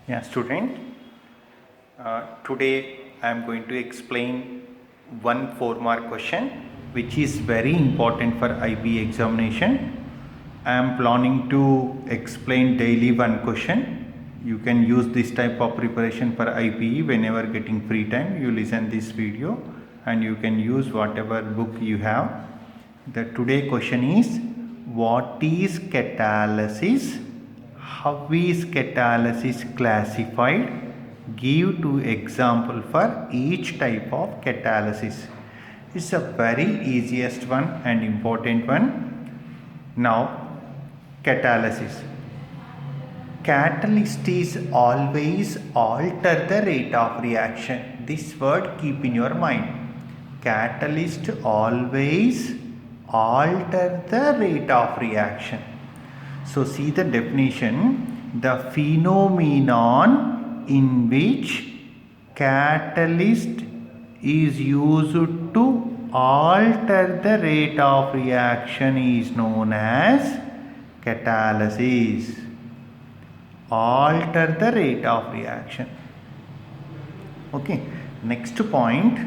Yeah, student. Today I am going to explain one 4 mark question which is very important for IB examination. I am planning to explain daily one question. You can use this type of preparation for IBE whenever getting free time. You listen this video and you can use whatever book you have. The today question is, what is catalysis? How is catalysis classified? Give 2 examples for each type of catalysis. It's a very easiest one and important one. Now, catalysis. Catalyst is always alter the rate of reaction. This word keep in your mind. Catalyst always alter the rate of reaction. So see the definition, the phenomenon in which catalyst is used to alter the rate of reaction is known as catalysis. Alter the rate of reaction. Okay, next point,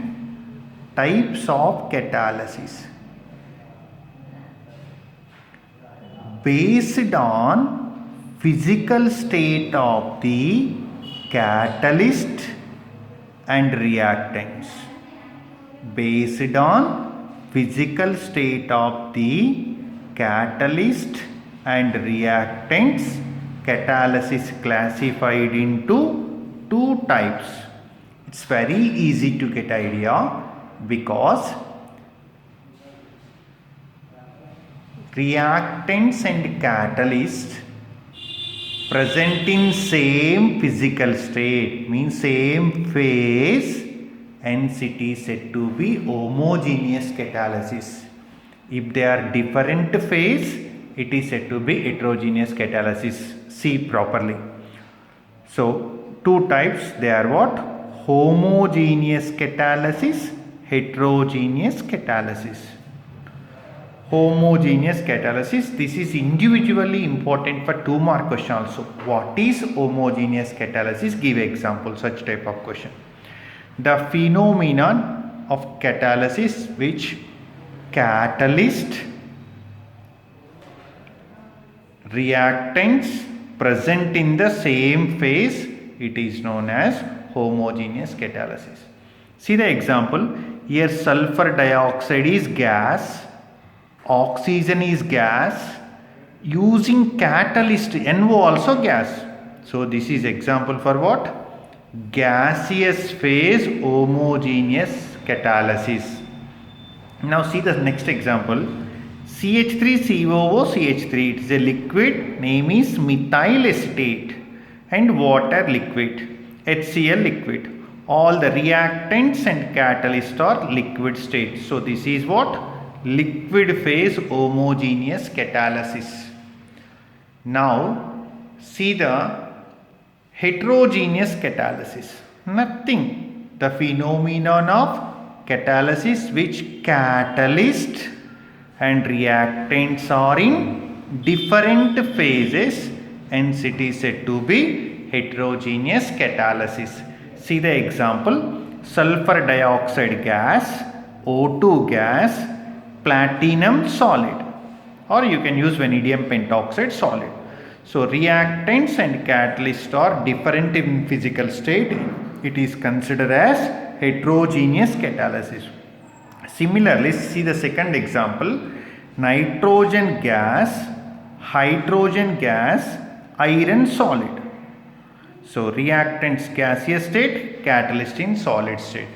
types of catalysis. Based on physical state of the catalyst and reactants. Based on physical state of the catalyst and reactants, catalysis classified into 2 types. It's very easy to get idea because reactants and catalysts present in same physical state, means same phase, hence it is said to be homogeneous catalysis. If they are different phase, it is said to be heterogeneous catalysis. See properly. So 2 types, they are what? Homogeneous catalysis, heterogeneous catalysis. Homogeneous catalysis, this is individually important for 2 mark question also. What is homogeneous catalysis? Give example, such type of question. The phenomenon of catalysis which catalyst, reactants present in the same phase, it is known as homogeneous catalysis. See the example, here sulfur dioxide is gas, oxygen is gas, using catalyst NO also gas. So this is example for what? Gaseous phase homogeneous catalysis. Now see the next example, CH3COO CH3, it is a liquid, name is methyl acetate, and water liquid, HCl liquid. All the reactants and catalysts are liquid state. So this is what? Liquid phase homogeneous catalysis. Now see the heterogeneous catalysis. Nothing. The phenomenon of catalysis which catalyst and reactants are in different phases, hence it is said to be heterogeneous catalysis. See the example, sulfur dioxide gas, O2 gas, platinum solid, or you can use vanadium pentoxide solid. So reactants and catalysts are different in physical state. It is considered as heterogeneous catalysis. Similarly, see the second example, nitrogen gas, hydrogen gas, iron solid. So reactants gaseous state, catalyst in solid state.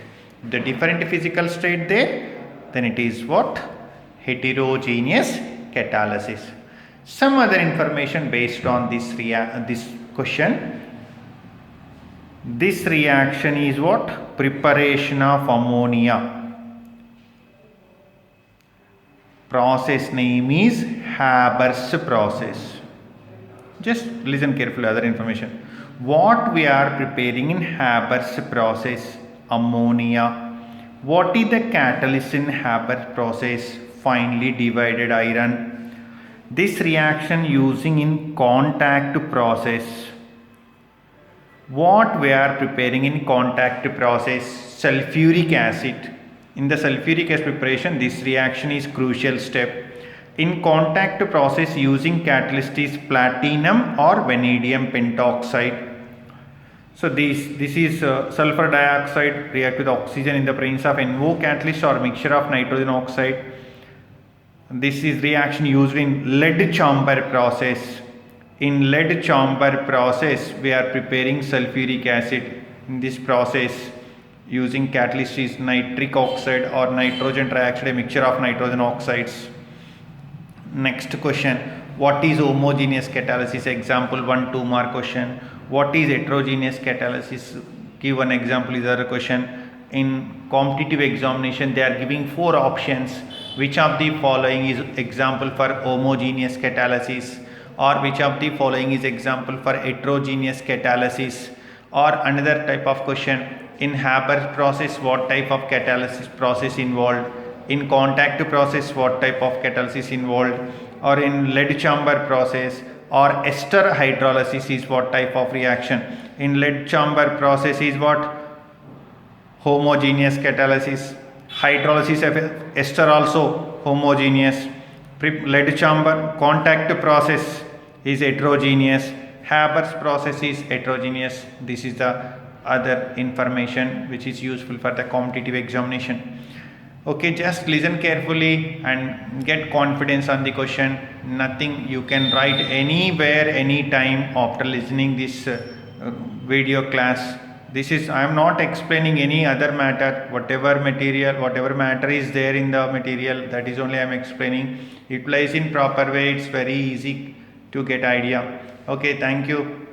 The different physical state there, then it is what? Heterogeneous catalysis. Some other information based on this question. This reaction is what? Preparation of ammonia. Process name is Haber's process. Just listen carefully, other information. What we are preparing in Haber's process? Ammonia. What is the catalyst in Haber process? Finely divided iron. This reaction using in contact process. What we are preparing in contact process? Sulfuric acid. In the sulfuric acid preparation, this reaction is crucial step. In contact process, using catalyst is platinum or vanadium pentoxide. So this is sulfur dioxide react with oxygen in the presence of NO catalyst or mixture of nitrogen oxide. This is reaction used in lead chamber process. In lead chamber process, we are preparing sulfuric acid. In this process, using catalyst is nitric oxide or nitrogen trioxide, a mixture of nitrogen oxides. Next question, what is homogeneous catalysis? Example 1 2 mark question. What is heterogeneous catalysis? Give one example is other question. In competitive examination, they are giving 4 options. Which of the following is example for homogeneous catalysis, or which of the following is example for heterogeneous catalysis? Or another type of question, in Haber process what type of catalysis process involved? In contact process what type of catalysis involved? Or in lead chamber process or ester hydrolysis is what type of reaction? In lead chamber process is what? Homogeneous catalysis. Hydrolysis of ester also homogeneous. Lead chamber contact process is heterogeneous. Haber's process is heterogeneous. This is the other information which is useful for the competitive examination. Okay, just listen carefully and get confidence on the question. Nothing, you can write anywhere, anytime after listening this video class. This is, I am not explaining any other matter. Whatever material, whatever matter is there in the material, that is only I am explaining. It plays in proper way. It's very easy to get idea. Okay, thank you.